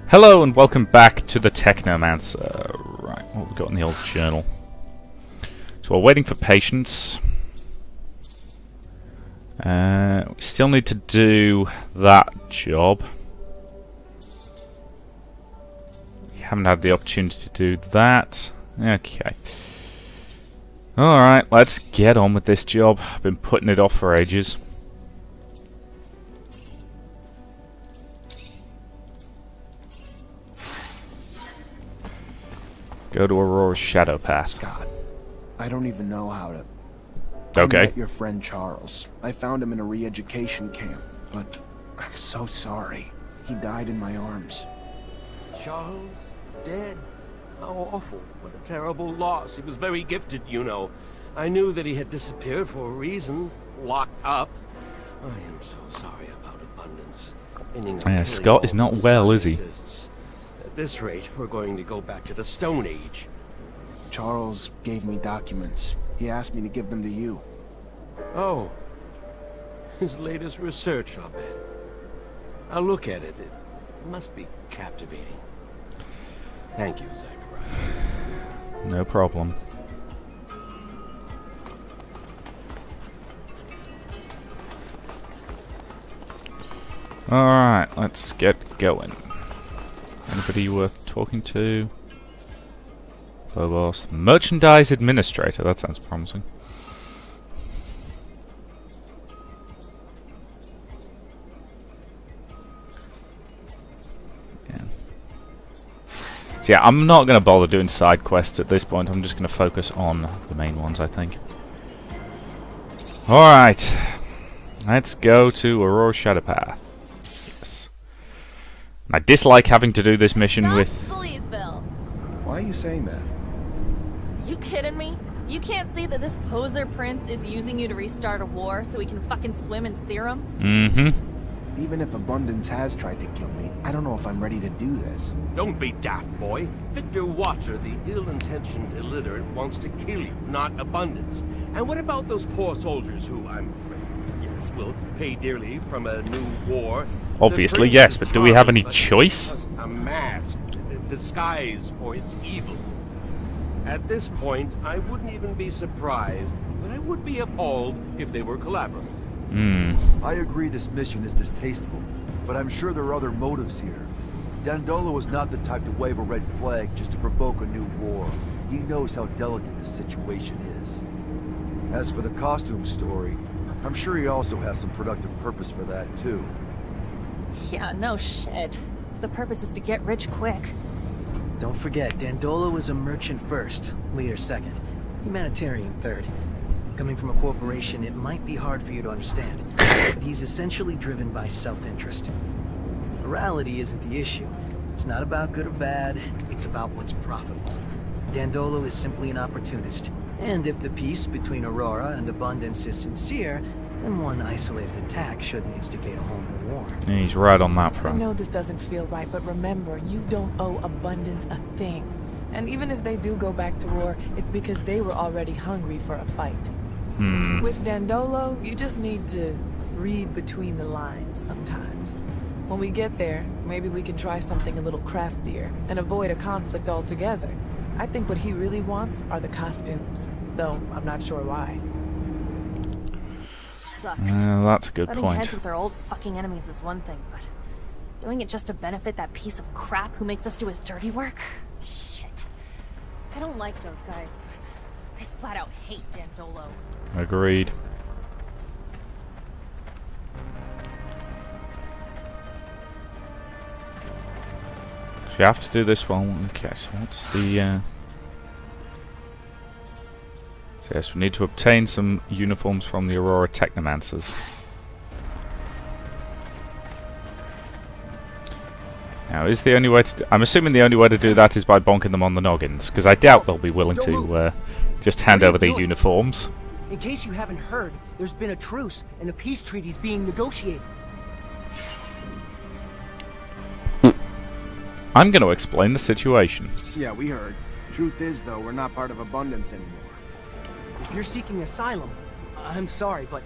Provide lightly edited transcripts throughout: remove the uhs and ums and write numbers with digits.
Hello and welcome back to the Technomancer. Right, what we got in the old journal? So we're waiting for patience. We still need to do that job. We haven't had the opportunity to do that. Okay. Alright, let's get on with this job. I've been putting it off for ages. Go to Aurora's shadow path. God, I don't even know how to... Okay. I met your friend Charles. I found him in a re-education camp, but I'm so sorry. He died in my arms. Charles? Dead? How awful. What a terrible loss. He was very gifted, you know. I knew that he had disappeared for a reason. Locked up. I am so sorry about Abundance. Scott is not well, is he? At this rate, we're going to go back to the Stone Age. Charles gave me documents. He asked me to give them to you. Oh. His latest research, I'll bet. I'll look at it. It must be captivating. Thank you, Zachariah. No problem. Alright, let's get going. Anybody worth talking to? Phobos. Merchandise Administrator, that sounds promising. Yeah. So yeah, I'm not going to bother doing side quests at this point. I'm just going to focus on the main ones, I think. Alright. Let's go to Aurora's shadow path. Yes. I dislike having to do this mission with... Sleazeville. Why are you saying that? You kidding me? You can't see that this poser prince is using you to restart a war so he can fucking swim in serum? Mm-hmm. Even if Abundance has tried to kill me, I don't know if I'm ready to do this. Don't be daft, boy. Victor Watcher, the ill-intentioned illiterate, wants to kill you, not Abundance. And what about those poor soldiers who, I'm afraid, yes, will pay dearly from a new war? Obviously, yes, but do we have any choice? A mask, a disguise for its evil. At this point, I wouldn't even be surprised, but I would be appalled if they were collaborating. I agree this mission is distasteful, but I'm sure there are other motives here. Dandolo is not the type to wave a red flag just to provoke a new war. He knows how delicate the situation is. As for the costume story, I'm sure he also has some productive purpose for that, too. Yeah, no shit. The purpose is to get rich quick. Don't forget, Dandolo is a merchant first, leader second, humanitarian third. Coming from a corporation, it might be hard for you to understand, but he's essentially driven by self-interest. Morality isn't the issue. It's not about good or bad, it's about what's profitable. Dandolo is simply an opportunist, and if the peace between Aurora and Abundance is sincere, then one isolated attack shouldn't instigate a whole new war. Yeah, he's right on that I front. know this doesn't feel right, but remember, you don't owe Abundance a thing. And even if they do go back to war, it's because they were already hungry for a fight. With Dandolo, you just need to read between the lines sometimes. When we get there, maybe we can try something a little craftier and avoid a conflict altogether. I think what he really wants are the costumes, though I'm not sure why. Sucks. That's a good Butting point. heads with our old fucking enemies is one thing, but doing it just to benefit that piece of crap who makes us do his dirty work? Shit. I don't like those guys, but I flat out hate Dandolo. Agreed. So you have to do this one. Okay, so what's the... So yes, we need to obtain some uniforms from the Aurora Technomancers. Now, is the only way to... I'm assuming the only way to do that is by bonking them on the noggins, because I doubt they'll be willing to just hand over their uniforms. In case you haven't heard, there's been a truce, and a peace treaty's being negotiated. I'm going to explain the situation. Yeah, we heard. Truth is, though, we're not part of Abundance anymore. If you're seeking asylum, I'm sorry, but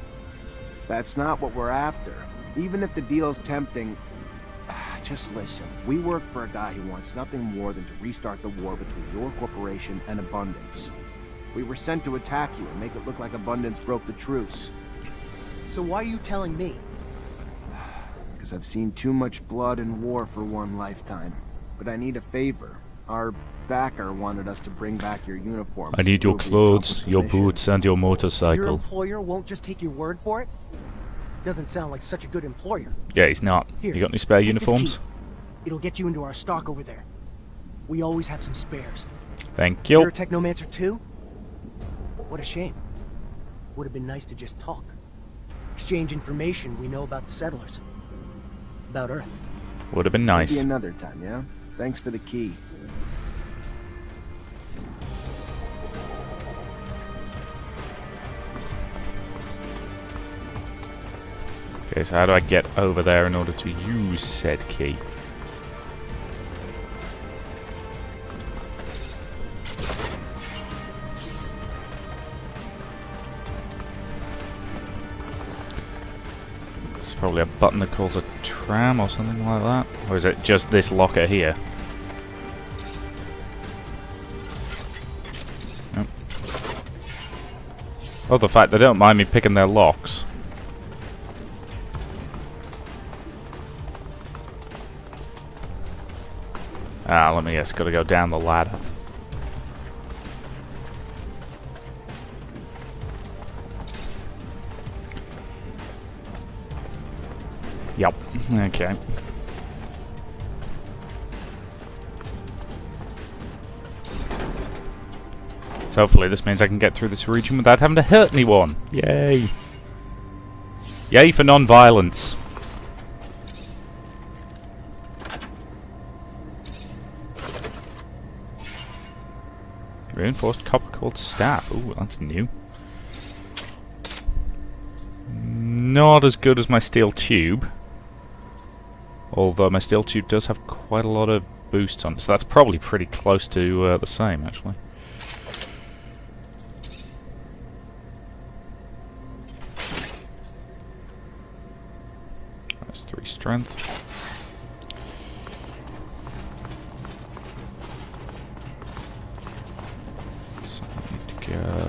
That's not what we're after. Even if the deal's tempting, Just listen. We work for a guy who wants nothing more than to restart the war between your corporation and Abundance. We were sent to attack you and make it look like Abundance broke the truce. So why are you telling me? Because I've seen too much blood and war for one lifetime. But I need a favor. Our backer wanted us to bring back your uniforms. I need your clothes, your boots, and your Your motorcycle. employer won't just take your word for it? Doesn't sound like such a good employer. Yeah, he's not. Here, You got any spare take this uniforms? key. It'll get you into our stock over there. We always have some spares. Thank You're you. a Technomancer too? What a shame. Would have been nice to just talk. Exchange information we know about the settlers. About Earth. Would have been nice. Maybe another time, yeah? Thanks for the key. Okay, so how do I get over there in order to use said key? It's probably a button that calls a tram or something like that. Or is it just this locker here? Nope. Oh, the fact they don't mind me picking their locks. Ah, let me guess, gotta go down the ladder. Yep, okay. So hopefully this means I can get through this region without having to hurt anyone. Yay! Yay for non-violence. Reinforced copper cord staff. Ooh, that's new. Not as good as my steel tube. Although my steel tube does have quite a lot of boosts on it. So that's probably pretty close to the same, actually. That's 3 strength.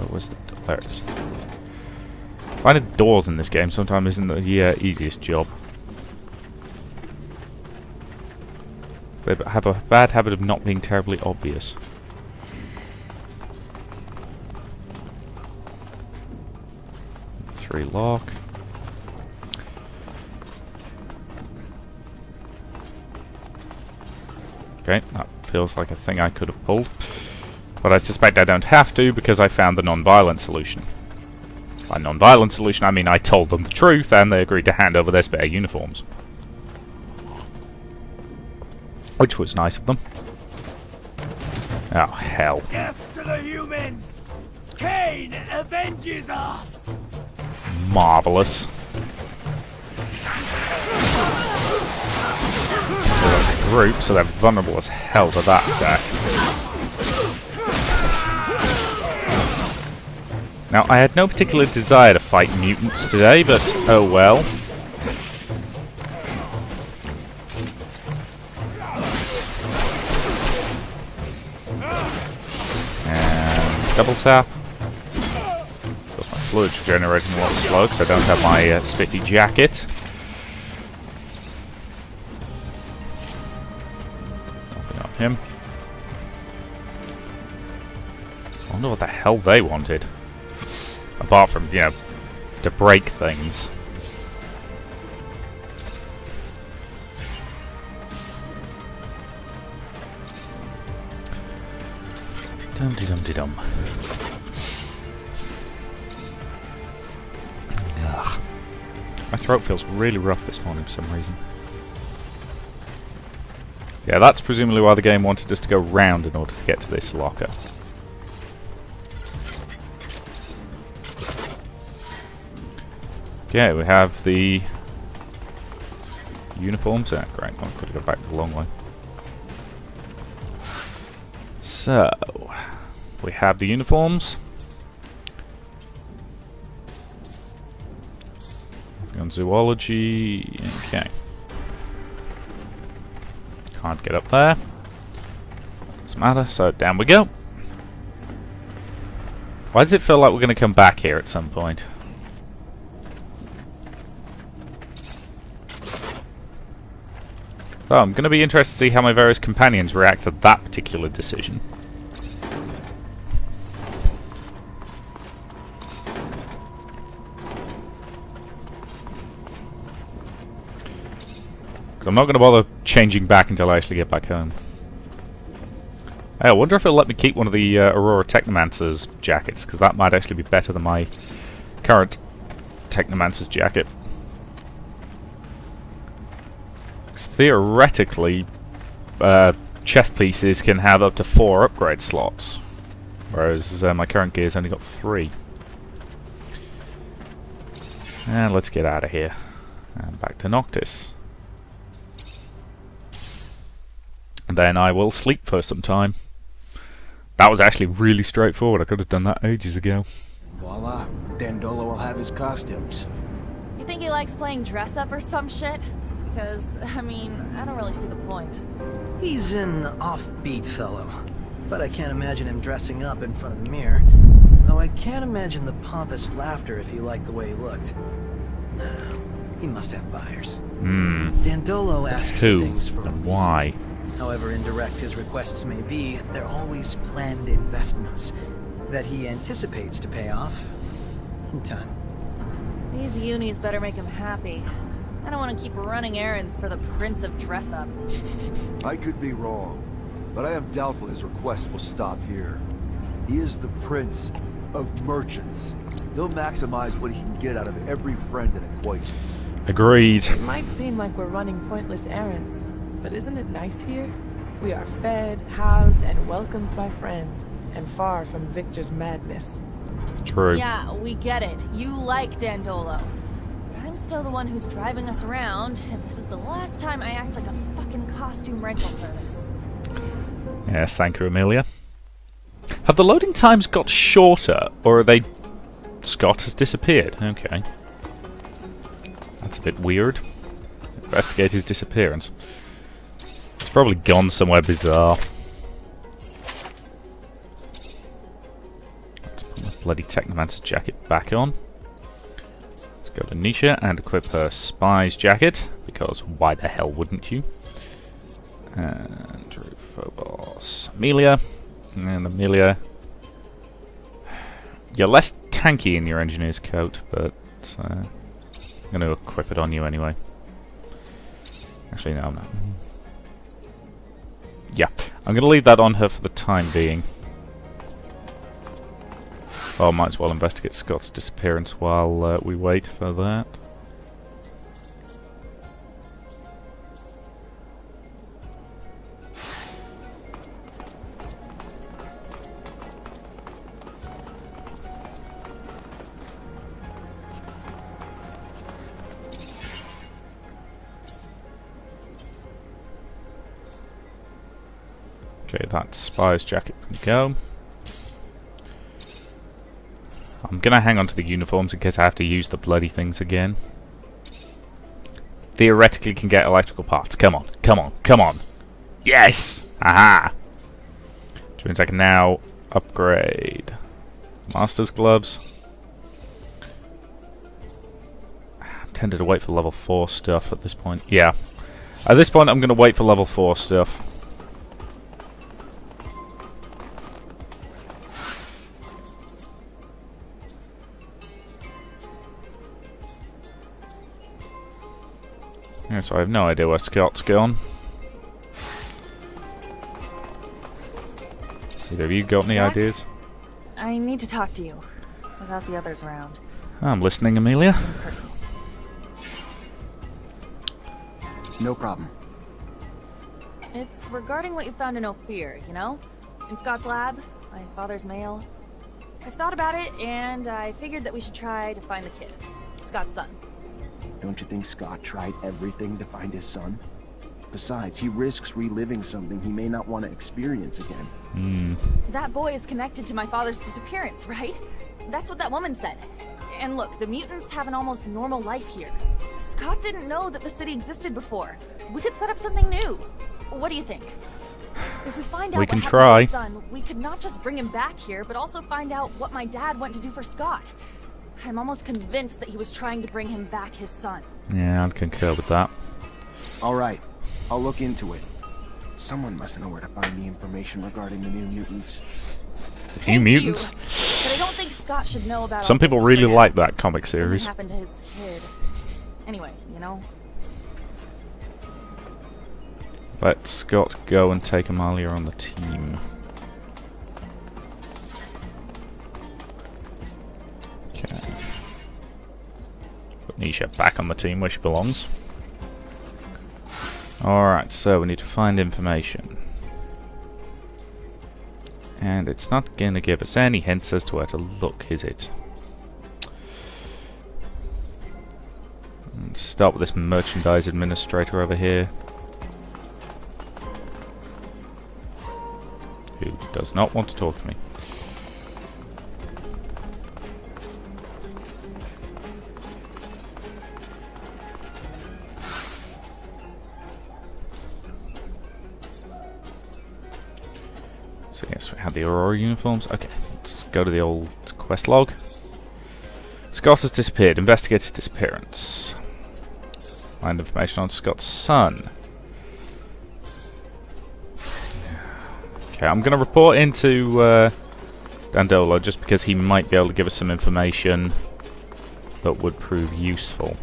Where's the... There it is. Finding doors in this game sometimes isn't the easiest job. They have a bad habit of not being terribly obvious. Three lock. Okay, that feels like a thing I could have pulled. But I suspect I don't have to because I found the non-violent solution. By non-violent solution I mean I told them the truth and they agreed to hand over their spare uniforms. Which was nice of them. Oh, hell. Death to the humans! Cain avenges us! Marvellous. There's a group, so they're vulnerable as hell to that attack. Now, I had no particular desire to fight mutants today, but oh well. And double tap. Of course, my fluid's regenerating a lot slow because I don't have my spiffy jacket. Nothing on him. I wonder what the hell they wanted. Apart from, you know, to break things. Dum-de-dum-de-dum. Ugh. My throat feels really rough this morning for some reason. Yeah, that's presumably why the game wanted us to go round in order to get to this locker. Okay, we have the uniforms. Yeah, great. I'm going to go back the long way. So, we have the uniforms. Nothing on zoology. Okay. Can't get up there. Doesn't matter, so down we go. Why does it feel like we're going to come back here at some point? So I'm going to be interested to see how my various companions react to that particular decision. Because I'm not going to bother changing back until I actually get back home. Hey, I wonder if it'll let me keep one of the Aurora Technomancer's jackets, because that might actually be better than my current Technomancer's jacket. Because theoretically, chest pieces can have up to 4 upgrade slots, whereas my current gear's only got 3. And let's get out of here. And back to Noctis. And then I will sleep for some time. That was actually really straightforward. I could have done that ages ago. Voila. Dandolo will have his costumes. You think he likes playing dress up or some shit? Because, I mean, I don't really see the point. He's an offbeat fellow, but I can't imagine him dressing up in front of the mirror. Though I can't imagine the pompous laughter if he liked the way he looked. No, he must have buyers. Dandolo asks for Who things for a and reason. why? However indirect his requests may be, they're always planned investments that he anticipates to pay off in time. These unis better make him happy. I don't want to keep running errands for the Prince of Dress Up. I could be wrong, but I am doubtful his request will stop here. He is the prince of merchants. He'll maximize what he can get out of every friend and acquaintance. Agreed. It might seem like we're running pointless errands, but isn't it nice here? We are fed, housed, and welcomed by friends, and far from Victor's madness. True. Yeah, we get it. You like Dandolo. But I'm still the one who's driving us around, and this is the last time I act like a fucking costume rental service. Yes, thank you, Amelia. Have the loading times got shorter, or are they... Scott has disappeared. Okay. That's a bit weird. Investigate his disappearance. He's probably gone somewhere bizarre. Let's put my bloody Technomancer's jacket back on. Let's go to Nisha and equip her spy's jacket, because why the hell wouldn't you? And Phobos. Amelia. And Amelia. You're less tanky in your engineer's coat, but I'm going to equip it on you anyway. Actually, no, I'm not. Yeah, I'm going to leave that on her for the time being. Oh, might as well investigate Scott's disappearance while we wait for that. Okay, that spy's jacket can go. I'm gonna hang on to the uniforms in case I have to use the bloody things again. Theoretically can get electrical parts. Come on, come on, come on! Yes! Aha! Which means I can now upgrade Master's gloves. I'm tempted to wait for level 4 stuff at this point. Yeah. At this point I'm gonna wait for level 4 stuff. Yeah, so I have no idea where Scott's gone. Either of you got any Zach? ideas? I need to talk to you, without the others around. I'm listening, Amelia. In person. No problem. It's regarding what you found in Ophir, you know? In Scott's lab, my father's mail. I've thought about it, and I figured that we should try to find the kid. Scott's son. Don't you think Scott tried everything to find his son? Besides, he risks reliving something he may not want to experience again. That boy is connected to my father's disappearance, right? That's what that woman said. And look, the mutants have an almost normal life here. Scott didn't know that the city existed before. We could set up something new. What do you think? If we find out We what can happened try. to his son, we could not just bring him back here, but also find out what my dad went to do for Scott. I'm almost convinced that he was trying to bring him back his son. Yeah, I'd concur with that. All right, I'll look into it. Someone must know where to find the information regarding the New Mutants. New Thank Mutants. you. But I don't think Scott should know about Some all people this really crap. like that comic Something series. happened to his kid. Anyway, you know. Let Scott go and take Amalia on the team. Okay. Put Nisha back on the team where she belongs. Alright, so we need to find information. And it's not going to give us any hints as to where to look, is it? Let's start with this merchandise administrator over here. Who does not want to talk to me. So yes, we have the Aurora uniforms. Okay, let's go to the old quest log. Scott has disappeared. Investigate his disappearance. Find information on Scott's son. Okay, I'm going to report into Dandolo just because he might be able to give us some information that would prove useful.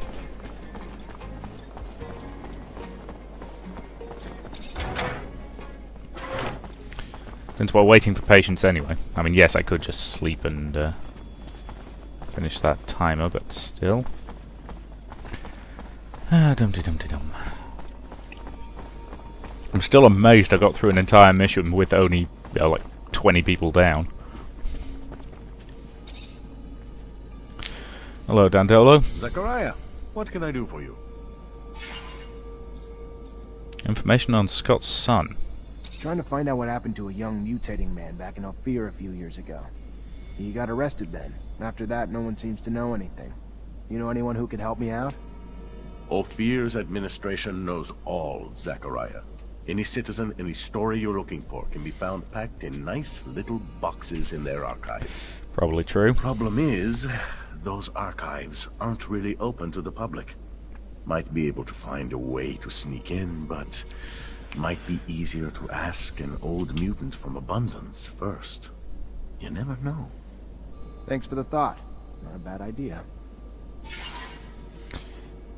Since we're waiting for patience anyway. I mean, yes, I could just sleep and finish that timer, but still. Dum-de-dum-de-dum. I'm still amazed I got through an entire mission with only, like, 20 people down. Hello, Dandolo. Zachariah, what can I do for you? Information on Scott's son. Trying to find out what happened to a young mutating man back in Ophir a few years ago. He got arrested then. After that, no one seems to know anything. You know anyone who could help me out? Ophir's administration knows all, Zachariah. Any citizen, any story you're looking for can be found packed in nice little boxes in their archives. Probably true. Problem is, those archives aren't really open to the public. Might be able to find a way to sneak in, but might be easier to ask an old mutant from Abundance first. You never know. Thanks for the thought. Not a bad idea.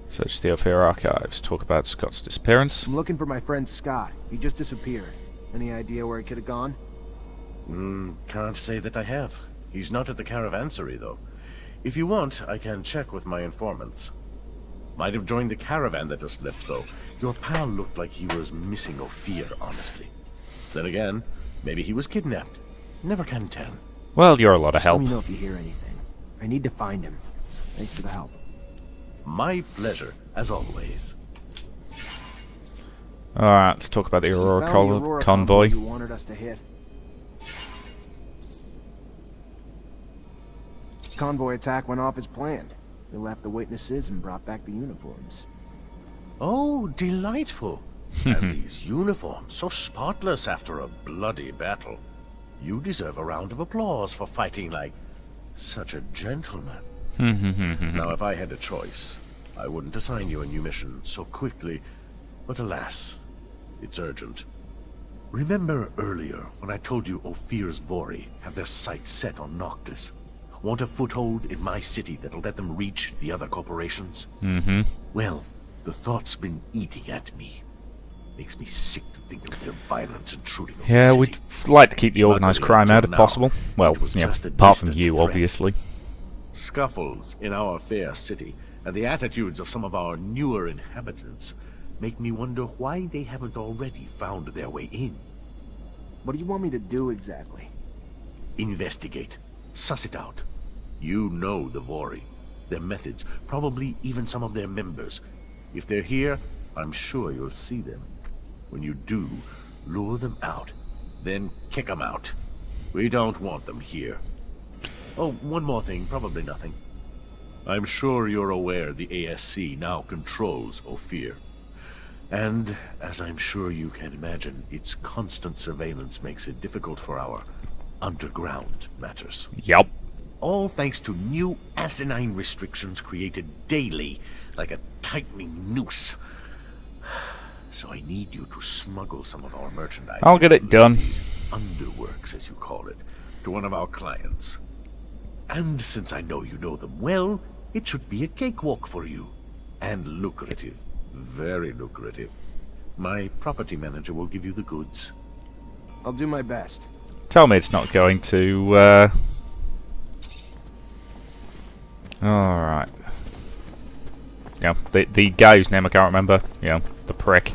Search the Ophir archives. Talk about Scott's disappearance. I'm looking for my friend Scott. He just disappeared. Any idea where he could have gone? Can't say that I have. He's not at the caravansary, though. If you want, I can check with my informants. Might have joined the caravan that just left, though. Your pal looked like he was missing Ophir, honestly. Then again, maybe he was kidnapped. Never can tell. Well, you're a lot of Just help. let me know if you hear anything. I need to find him. Thanks for the help. My pleasure, as always. Alright, let's talk about the We Aurora, found the Aurora convoy. you wanted us to hit. Convoy attack went off as planned. We left the witnesses and brought back the uniforms. Oh, delightful. And these uniforms, so spotless after a bloody battle. You deserve a round of applause for fighting like such a gentleman. Now, if I had a choice, I wouldn't assign you a new mission so quickly, but alas, it's urgent. Remember earlier when I told you Ophir's Vori have their sights set on Noctis? Want a foothold in my city that'll let them reach the other corporations? Well, the thought's been eating at me. Makes me sick to think of their violence intruding on Yeah, the we'd city. like to keep the organised Luckily, crime out if until now, possible. Well, it was yeah, just a apart from distant you, threat. obviously. Scuffles in our fair city, and the attitudes of some of our newer inhabitants make me wonder why they haven't already found their way in. What do you want me to do exactly? Investigate. Suss it out. You know the Vori, their methods, probably even some of their members. If they're here, I'm sure you'll see them. When you do, lure them out, then kick them out. We don't want them here. Oh, one more thing, probably nothing. I'm sure you're aware the ASC now controls Ophir. And, as I'm sure you can imagine, its constant surveillance makes it difficult for our underground matters. Yup. All thanks to new asinine restrictions created daily, like a tightening noose. So I need you to smuggle some of our merchandise. I'll get it done. Underworks, as you call it, to one of our clients. And since I know you know them well, it should be a cakewalk for you. And lucrative. Very lucrative. My property manager will give you the goods. I'll do my best. Tell me it's not going to, Alright. Yeah, the guy whose name I can't remember. Yeah, the prick.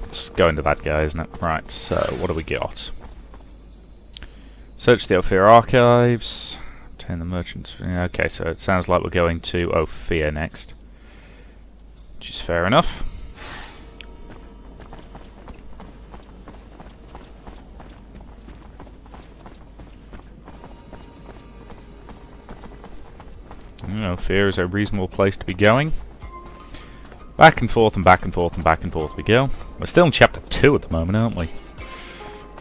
Let's go into that guy, isn't it? Right, so what do we got? Search the Ophir archives. Obtain the merchants. Yeah, okay, so it sounds like we're going to Ophir next. Which is fair enough. Ophir is a reasonable place to be going. Back and forth and back and forth and back and forth we go. We're still in chapter 2 at the moment, aren't we?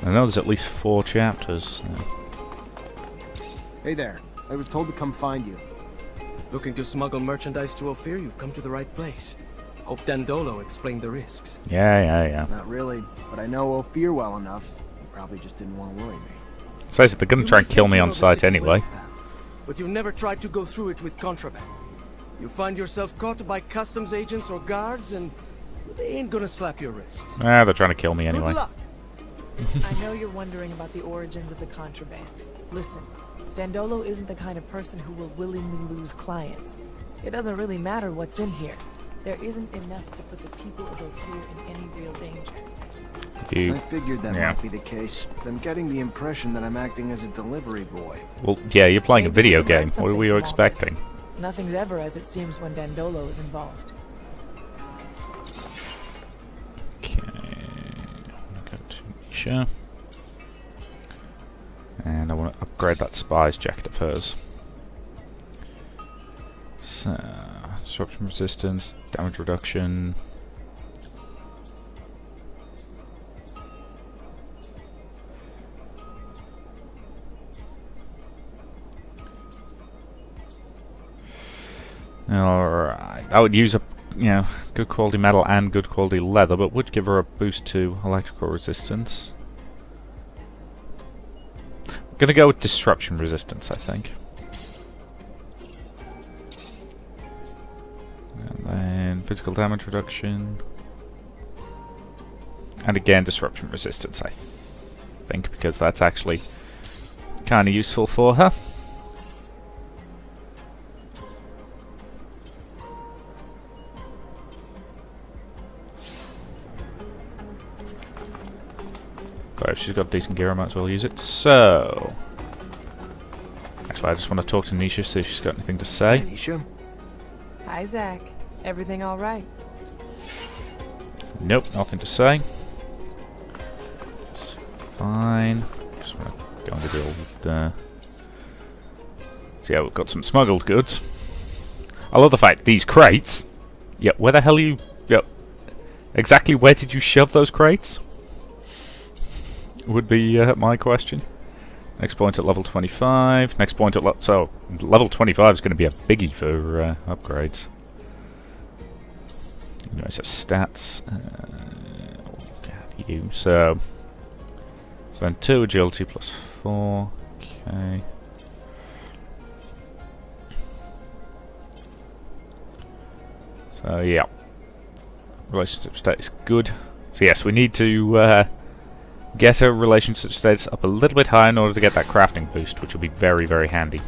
I know there's at least 4 chapters. Hey there. I was told to come find you. Looking to smuggle merchandise to Ophir? You've come to the right place. Hope Dandolo explained the risks. Yeah. Not really, but I know Ophir well enough. He probably just didn't want to worry me. Says that they're going to try and kill me on sight anyway. But you've never tried to go through it with contraband. You find yourself caught by customs agents or guards, and they ain't gonna slap your wrist. Ah, they're trying to kill me anyway. Good luck. I know you're wondering about the origins of the contraband. Listen, Dandolo isn't the kind of person who will willingly lose clients. It doesn't really matter what's in here. There isn't enough to put the people of Ophir in any real danger. I figured that might be the case, but I'm getting the impression that I'm acting as a delivery boy. Well, yeah, you're playing a Maybe video you can learn game. What something were you from all expecting? this. Nothing's ever as it seems when Dandolo is involved. Okay, I'm gonna go to Misha. And I want to upgrade that spy's jacket of hers. So, disruption resistance, damage reduction. Alright, I would use a, good quality metal and good quality leather, but would give her a boost to electrical resistance. I'm gonna go with disruption resistance, I think. And then physical damage reduction. And again, disruption resistance, I think, because that's actually kind of useful for her. But if she's got decent gear, I might as well use it. So, actually, I just want to talk to Nisha, see if she's got anything to say. Nisha? Hi, Zach. Everything all right? Nope, nothing to say. Just fine. Just want to go into the old. So yeah, we've got some smuggled goods. I love the fact these crates. Yeah, where the hell are you? Yeah, exactly where did you shove those crates? Would be my question. Next point at level 25. Next point at so level 25 is going to be a biggie for upgrades. Anyway, so stats. You so then 2 agility plus 4. Okay. So yeah, relationship status good. So yes, we need to get her relationship status up a little bit higher in order to get that crafting boost, which will be very, very handy.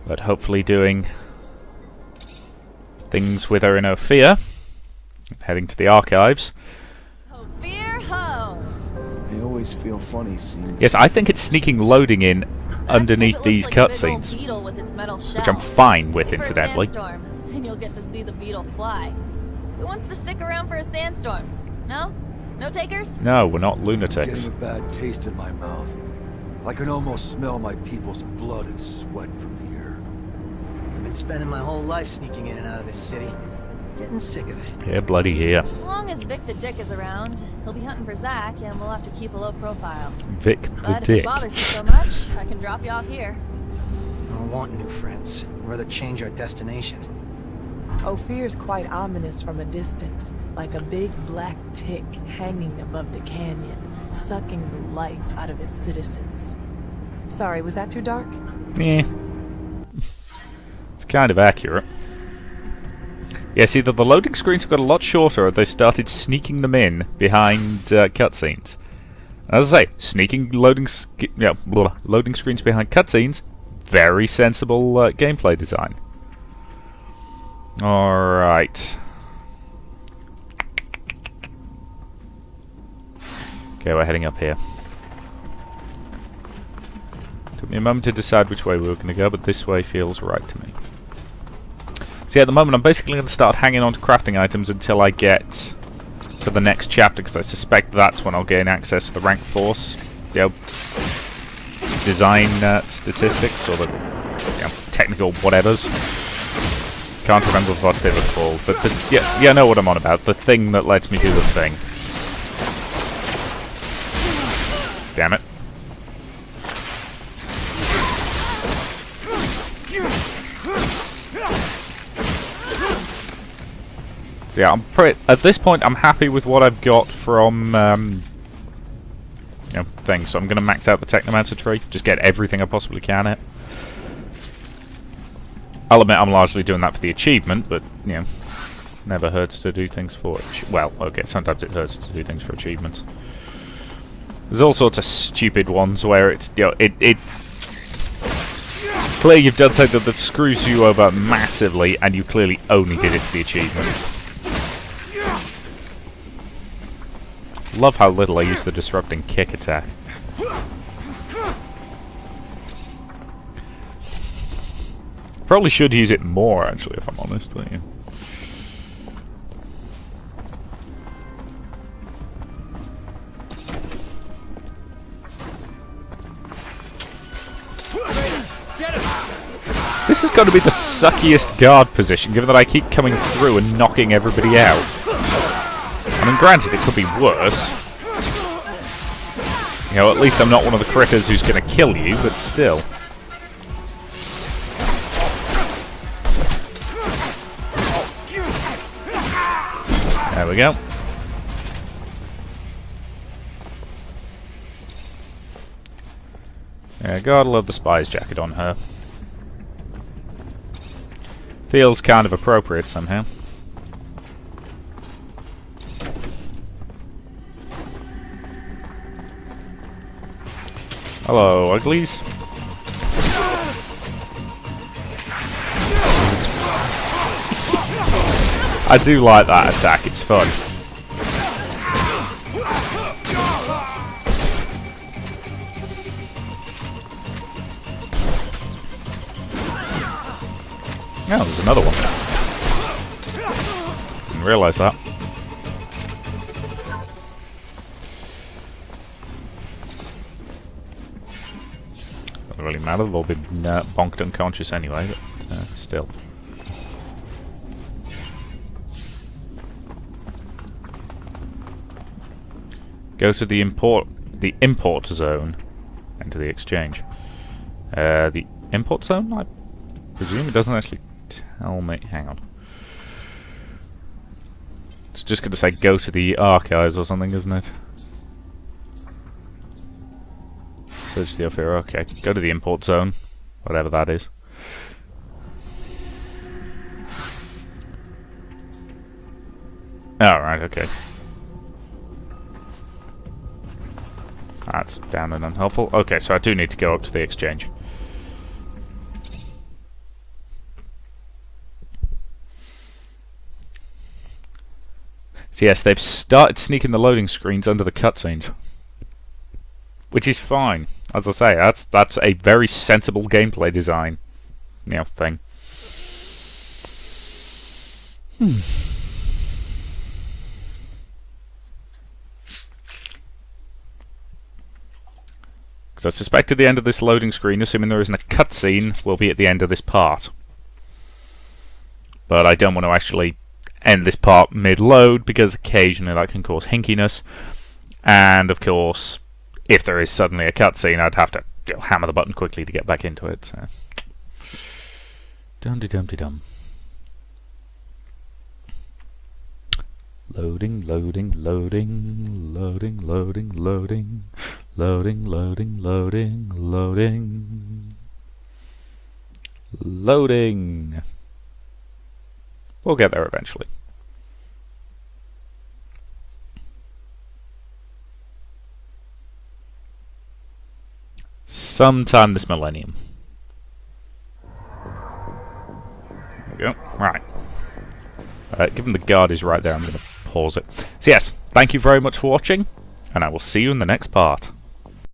But hopefully doing things with her in Ophir. Heading to the archives. Ophir ho! I always feel funny seeing Yes, I think it's sneaking loading in underneath these cutscenes, which I'm fine with, incidentally. And you'll get to see the beetle fly. Who wants to stick around for a sandstorm? No? No takers? No, we're not lunatics. Getting a bad taste in my mouth. I can almost smell my people's blood and sweat from here. And Been spending my whole life sneaking in and out of this city. Getting sick of it. Yeah, bloody here. As long as Vic the Dick is around, he'll be hunting for Zach, and we'll have to keep a low profile. Vic the But if Dick. it bothers you so much, I can drop you off here. I don't want new friends. I'd rather change our destination. Ophir's quite ominous from a distance, like a big black tick hanging above the canyon, sucking the life out of its citizens. Sorry, was that too dark? Yeah. It's kind of accurate. Yes, either the loading screens have got a lot shorter or they've started sneaking them in behind cutscenes. As I say, sneaking loading screens behind cutscenes, very sensible gameplay design. Alright. Okay, we're heading up here. Took me a moment to decide which way we were going to go, but this way feels right to me. So yeah, at the moment I'm basically going to start hanging on to crafting items until I get to the next chapter, because I suspect that's when I'll gain access to the rank force, design statistics, or the technical whatevers. Can't remember what they were called, but yeah, I know what I'm on about. The thing that lets me do the thing. Damn it. So yeah, at this point I'm happy with what I've got from things. So I'm going to max out the Technomancer tree, just get everything I possibly can it. I'll admit I'm largely doing that for the achievement, but never hurts to do things for it. Well, okay, sometimes it hurts to do things for achievements. There's all sorts of stupid ones where it's it's clear you've done something that screws you over massively, and you clearly only did it for the achievement. Love how little I use the disrupting kick attack. Probably should use it more, actually, if I'm honest, but yeah. This has got to be the suckiest guard position, given that I keep coming through and knocking everybody out. I mean, granted, it could be worse. At least I'm not one of the critters who's going to kill you, but still. There we go. Yeah, gotta love the spy's jacket on her. Feels kind of appropriate somehow. Hello, uglies. I do like that attack, it's fun. Oh, there's another one. Didn't realise that. Doesn't really matter, they've all been bonked unconscious anyway, but still. Go to the import zone. Enter the exchange. The import zone? I presume it doesn't actually tell me. Hang on. It's just going to say go to the archives or something, isn't it? Search the Ophir. Okay, go to the import zone. Whatever that is. Alright, okay. That's down and unhelpful. Okay, so I do need to go up to the exchange. So yes, they've started sneaking the loading screens under the cutscenes. Which is fine. As I say, that's a very sensible gameplay design thing. Because I suspect at the end of this loading screen, assuming there isn't a cutscene, will be at the end of this part. but I don't want to actually end this part mid-load, because occasionally that can cause hinkiness. And of course, if there is suddenly a cutscene, I'd have to hammer the button quickly to get back into it. So. Dum-de-dum-de-dum. Loading, loading, loading, loading, loading, loading, loading, loading, loading, loading, loading. We'll get there eventually. Sometime this millennium. There we go. Right. Given the guard is right there, I'm going to pause it. So yes, thank you very much for watching, and I will see you in the next part.